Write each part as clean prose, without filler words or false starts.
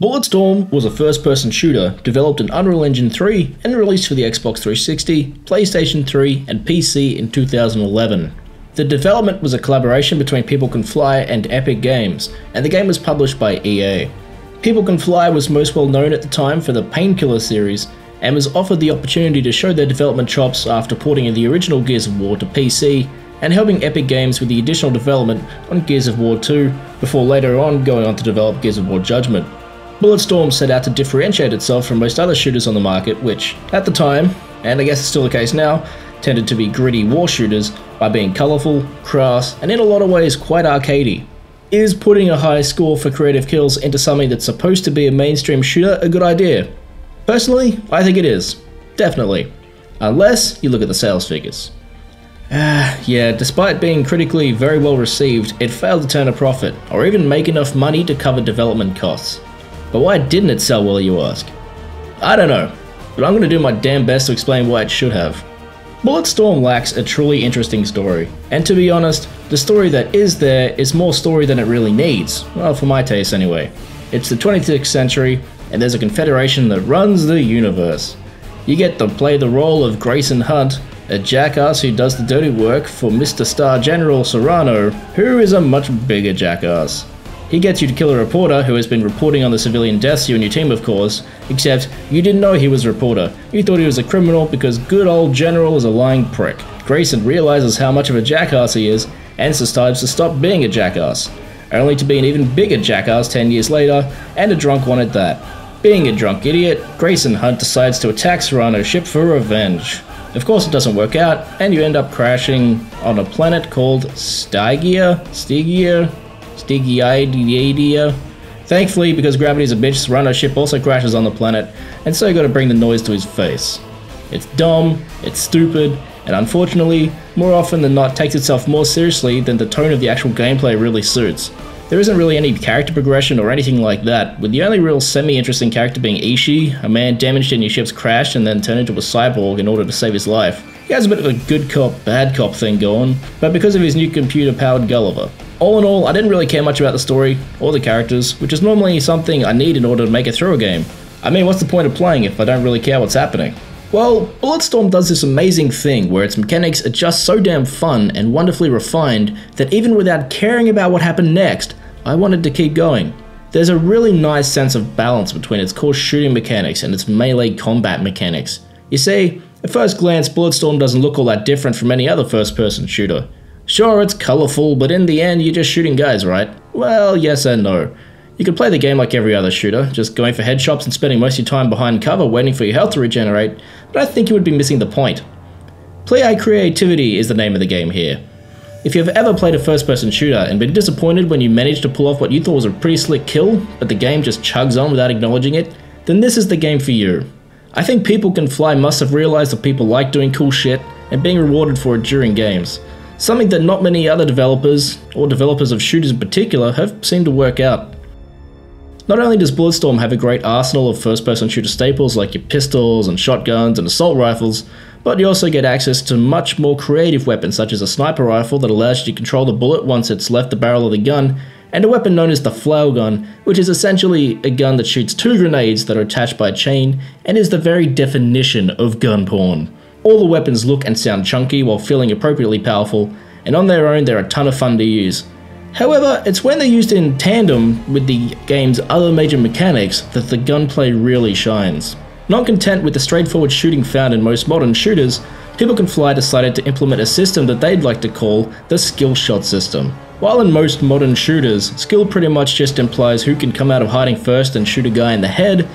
Bulletstorm was a first-person shooter developed in Unreal Engine 3 and released for the Xbox 360, PlayStation 3 and PC in 2011. The development was a collaboration between People Can Fly and Epic Games, and the game was published by EA. People Can Fly was most well known at the time for the Painkiller series, and was offered the opportunity to show their development chops after porting in the original Gears of War to PC, and helping Epic Games with the additional development on Gears of War 2, before later on going on to develop Gears of War Judgment. Bulletstorm set out to differentiate itself from most other shooters on the market which, at the time, and I guess it's still the case now, tended to be gritty war shooters by being colourful, crass, and in a lot of ways quite arcadey. Is putting a high score for creative kills into something that's supposed to be a mainstream shooter a good idea? Personally, I think it is. Definitely. Unless you look at the sales figures. Yeah, despite being critically very well received, it failed to turn a profit, or even make enough money to cover development costs. But why didn't it sell well, you ask? I don't know, but I'm going to do my damn best to explain why it should have. Bulletstorm lacks a truly interesting story, and to be honest, the story that is there is more story than it really needs, well for my taste anyway. It's the 26th century, and there's a confederation that runs the universe. You get to play the role of Grayson Hunt, a jackass who does the dirty work for Mr. Star General Serrano, who is a much bigger jackass. He gets you to kill a reporter who has been reporting on the civilian deaths you and your team of course, except you didn't know he was a reporter. You thought he was a criminal because good old General is a lying prick. Grayson realizes how much of a jackass he is and decides to stop being a jackass, only to be an even bigger jackass 10 years later, and a drunk one at that. Being a drunk idiot, Grayson Hunt decides to attack Serrano's ship for revenge. Of course it doesn't work out, and you end up crashing on a planet called Stygia? Thankfully, because gravity's a bitch, Serrano's ship also crashes on the planet, and so you gotta bring the noise to his face. It's dumb, it's stupid, and unfortunately, more often than not takes itself more seriously than the tone of the actual gameplay really suits. There isn't really any character progression or anything like that, with the only real semi-interesting character being Ishii, a man damaged in your ship's crash and then turned into a cyborg in order to save his life. He has a bit of a good cop, bad cop thing going, but because of his new computer-powered Gulliver. All in all, I didn't really care much about the story, or the characters, which is normally something I need in order to make it through a game. I mean, what's the point of playing if I don't really care what's happening? Well, Bulletstorm does this amazing thing where its mechanics are just so damn fun and wonderfully refined that even without caring about what happened next, I wanted to keep going. There's a really nice sense of balance between its core shooting mechanics and its melee combat mechanics. You see, at first glance, Bulletstorm doesn't look all that different from any other first-person shooter. Sure, it's colourful, but in the end, you're just shooting guys, right? Well, yes and no. You could play the game like every other shooter, just going for headshots and spending most of your time behind cover waiting for your health to regenerate, but I think you would be missing the point. Play creativity is the name of the game here. If you've ever played a first-person shooter and been disappointed when you managed to pull off what you thought was a pretty slick kill, but the game just chugs on without acknowledging it, then this is the game for you. I think People Can Fly must have realized that people like doing cool shit and being rewarded for it during games. Something that not many other developers, or developers of shooters in particular, have seemed to work out. Not only does Bulletstorm have a great arsenal of first-person shooter staples like your pistols and shotguns and assault rifles, but you also get access to much more creative weapons such as a sniper rifle that allows you to control the bullet once it's left the barrel of the gun, and a weapon known as the flail gun, which is essentially a gun that shoots 2 grenades that are attached by a chain and is the very definition of gun porn. All the weapons look and sound chunky while feeling appropriately powerful, and on their own they're a ton of fun to use. However, it's when they're used in tandem with the game's other major mechanics that the gunplay really shines. Not content with the straightforward shooting found in most modern shooters, People Can Fly decided to implement a system that they'd like to call the skill shot system. While in most modern shooters, skill pretty much just implies who can come out of hiding first and shoot a guy in the head,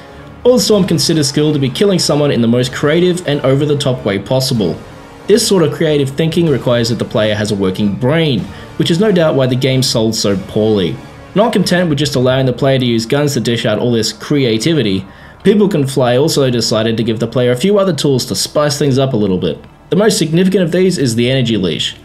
Bulletstorm considers skill to be killing someone in the most creative and over-the-top way possible. This sort of creative thinking requires that the player has a working brain, which is no doubt why the game sold so poorly. Not content with just allowing the player to use guns to dish out all this creativity, People Can Fly also decided to give the player a few other tools to spice things up a little bit. The most significant of these is the energy leash.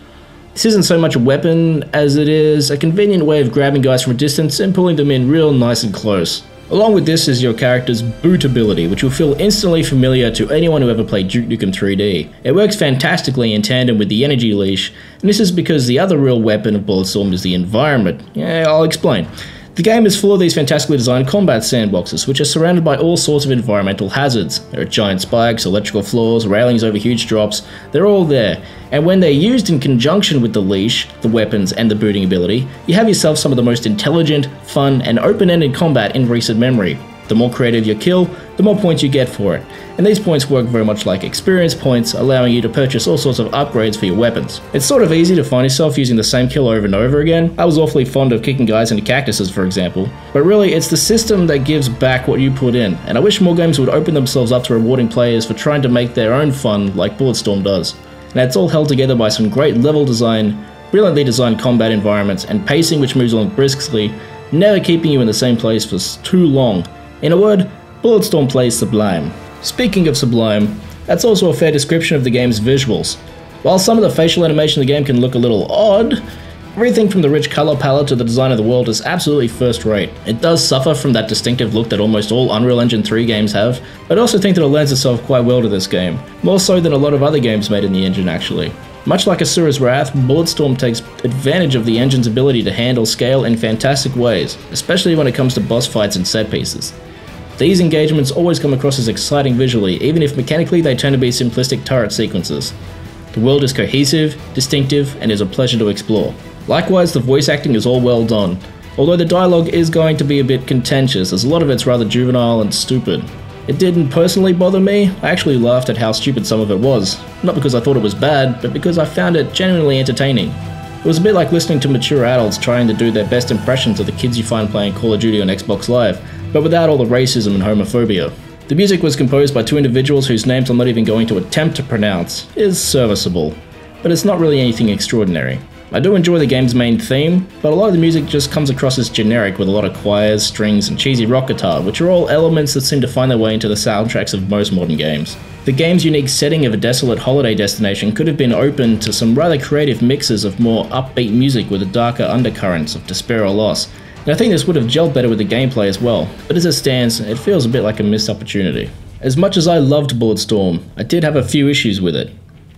This isn't so much a weapon as it is a convenient way of grabbing guys from a distance and pulling them in real nice and close. Along with this is your character's boot ability, which will feel instantly familiar to anyone who ever played Duke Nukem 3D. It works fantastically in tandem with the energy leash, and this is because the other real weapon of Bulletstorm is the environment. Yeah, I'll explain. The game is full of these fantastically designed combat sandboxes, which are surrounded by all sorts of environmental hazards. There are giant spikes, electrical floors, railings over huge drops, they're all there, and when they're used in conjunction with the leash, the weapons, and the booting ability, you have yourself some of the most intelligent, fun, and open-ended combat in recent memory. The more creative your kill, the more points you get for it, and these points work very much like experience points, allowing you to purchase all sorts of upgrades for your weapons. It's sort of easy to find yourself using the same kill over and over again. I was awfully fond of kicking guys into cactuses, for example, but really it's the system that gives back what you put in, and I wish more games would open themselves up to rewarding players for trying to make their own fun like Bulletstorm does. And it's all held together by some great level design, brilliantly designed combat environments, and pacing which moves along briskly, never keeping you in the same place for too long. In a word, Bulletstorm plays sublime. Speaking of sublime, that's also a fair description of the game's visuals. While some of the facial animation in the game can look a little odd, everything from the rich color palette to the design of the world is absolutely first rate. It does suffer from that distinctive look that almost all Unreal Engine 3 games have, but I also think that it lends itself quite well to this game, more so than a lot of other games made in the engine actually. Much like Asura's Wrath, Bulletstorm takes advantage of the engine's ability to handle scale in fantastic ways, especially when it comes to boss fights and set pieces. These engagements always come across as exciting visually, even if mechanically they tend to be simplistic turret sequences. The world is cohesive, distinctive, and is a pleasure to explore. Likewise, the voice acting is all well done, although the dialogue is going to be a bit contentious, as a lot of it's rather juvenile and stupid. It didn't personally bother me. I actually laughed at how stupid some of it was, not because I thought it was bad, but because I found it genuinely entertaining. It was a bit like listening to mature adults trying to do their best impressions of the kids you find playing Call of Duty on Xbox Live, but without all the racism and homophobia. The music was composed by two individuals whose names I'm not even going to attempt to pronounce. It is serviceable, but it's not really anything extraordinary. I do enjoy the game's main theme, but a lot of the music just comes across as generic with a lot of choirs, strings, and cheesy rock guitar, which are all elements that seem to find their way into the soundtracks of most modern games. The game's unique setting of a desolate holiday destination could have been open to some rather creative mixes of more upbeat music with the darker undercurrents of despair or loss, and I think this would have gelled better with the gameplay as well, but as it stands, it feels a bit like a missed opportunity. As much as I loved Bulletstorm, I did have a few issues with it.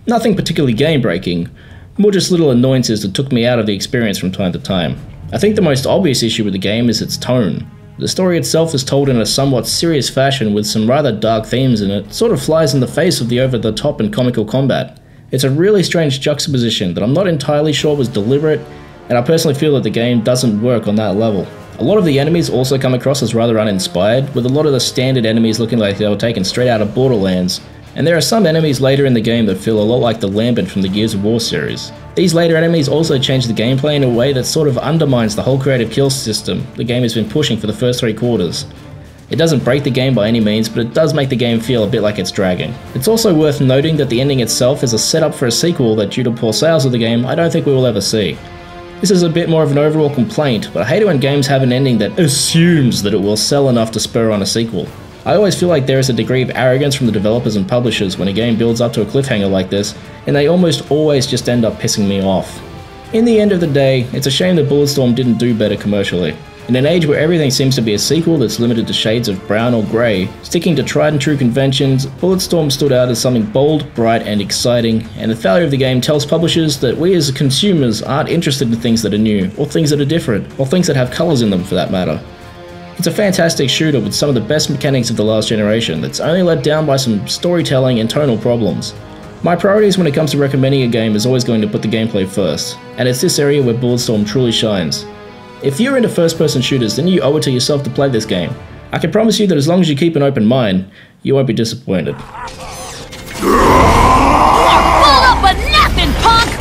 Nothing particularly game-breaking, more just little annoyances that took me out of the experience from time to time. I think the most obvious issue with the game is its tone. The story itself is told in a somewhat serious fashion with some rather dark themes, and it sort of flies in the face of the over-the-top and comical combat. It's a really strange juxtaposition that I'm not entirely sure was deliberate, and I personally feel that the game doesn't work on that level. A lot of the enemies also come across as rather uninspired, with a lot of the standard enemies looking like they were taken straight out of Borderlands, and there are some enemies later in the game that feel a lot like the Lambent from the Gears of War series. These later enemies also change the gameplay in a way that sort of undermines the whole creative kill system the game has been pushing for the first 3 quarters. It doesn't break the game by any means, but it does make the game feel a bit like it's dragging. It's also worth noting that the ending itself is a setup for a sequel that, due to poor sales of the game, I don't think we will ever see. This is a bit more of an overall complaint, but I hate it when games have an ending that assumes that it will sell enough to spur on a sequel. I always feel like there is a degree of arrogance from the developers and publishers when a game builds up to a cliffhanger like this, and they almost always just end up pissing me off. In the end of the day, it's a shame that Bulletstorm didn't do better commercially. In an age where everything seems to be a sequel that's limited to shades of brown or grey, sticking to tried and true conventions, Bulletstorm stood out as something bold, bright, and exciting, and the failure of the game tells publishers that we as consumers aren't interested in things that are new, or things that are different, or things that have colours in them for that matter. It's a fantastic shooter with some of the best mechanics of the last generation that's only let down by some storytelling and tonal problems. My priorities when it comes to recommending a game is always going to put the gameplay first, and it's this area where Bulletstorm truly shines. If you're into first-person shooters, then you owe it to yourself to play this game. I can promise you that as long as you keep an open mind, you won't be disappointed. Pull up a napping, punk!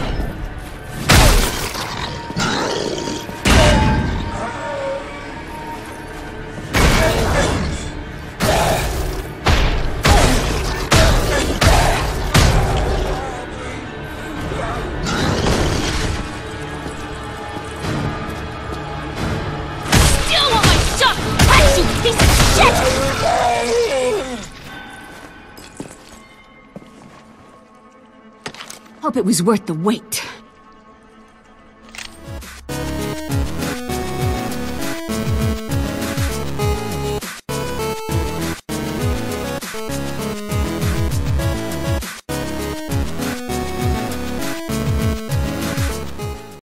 Hope it was worth the wait.